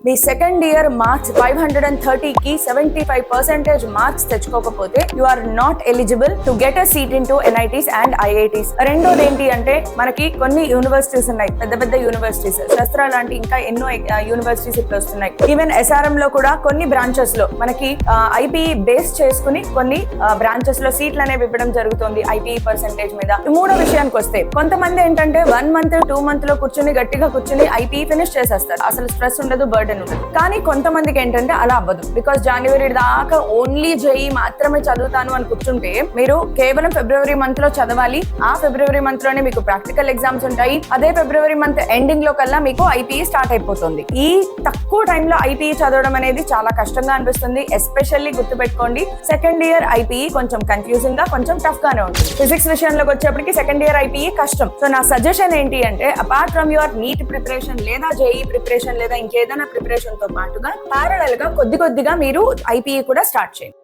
మీ second year marks 530కి 75% marks తెచ్చుకోకపోతే you are not eligible to get a seat into NITs and IITs. రెండోది ఏంటి అంటే మనకి కొన్ని యూనివర్సిటీస్ ఉన్నాయి, పెద్ద పెద్ద యూనివర్సిటీస్, శస్త్ర లాంటి ఇంకా ఎన్నో యూనివర్సిటీస్ ఇప్పుడు వస్తున్నాయి. ఈవెన్ SRM లో కూడా కొన్ని బ్రాంచెస్ లో మనకి ఐపీఈ బేస్ చేసుకుని కొన్ని బ్రాంచెస్ లో సీట్లు అనేవి ఇవ్వడం జరుగుతుంది ఐపీఈ పర్సెంటేజ్ మీద. మూడో విషయానికి వస్తే కొంతమంది ఏంటంటే 1 month 2 month లో కూర్చుని గట్టిగా కూర్చుని ఐపీఈ ఫినిష్ చేసేస్తారు, అసలు స్ట్రెస్ ఉండదు, బర్డెన్ ఉండదు. కానీ కొంతమందికి ఏంటంటే అలా అవ్వదు. బికాస్ జనవరి దాకా ఓన్లీ జేఈ మాత్రమే చదువుతాను అని కూర్చుంటే మీరు కేవలం ఫిబ్రవరి మంత్ లో చదవాలి. ఆ ఫిబ్రవరి మంత్ లోనే మీకు ప్రాక్టికల్ ఎగ్జామ్స్ ఉంటాయి. అదే ఫిబ్రవరి మంత్ ఎండింగ్ లో కల్లా మీకు ఐపీఈ స్టార్ట్ అయిపోతుంది. ఈ తక్కువ టైంలో ఐపీఈ చదవడం అనేది చాలా కష్టంగా అనిపిస్తుంది. ఎస్పెషల్లీ గుర్తుపెట్టుకోండి, సెకండ్ ఇయర్ ఐపీఈ కొంచెం కన్ఫ్యూజింగ్ గా, కొంచెం టఫ్ గానే ఉంటుంది. ఫిజిక్స్ విషయంలోకి వచ్చేప్పటికి సెకండ్ ఇయర్ ఐపీఈ కష్టం. సో నా సజెషన్ ఏంటి అంటే apart from your neat preparation లేదా జేఈ ప్రిపరేషన్ లేదా ఇంకేదైనా ప్రిపరేషన్ తో పాటుగా ప్యారలల్ గా కొద్దిగా మీరు ఐపీఈ కూడా స్టార్ట్ చేయండి.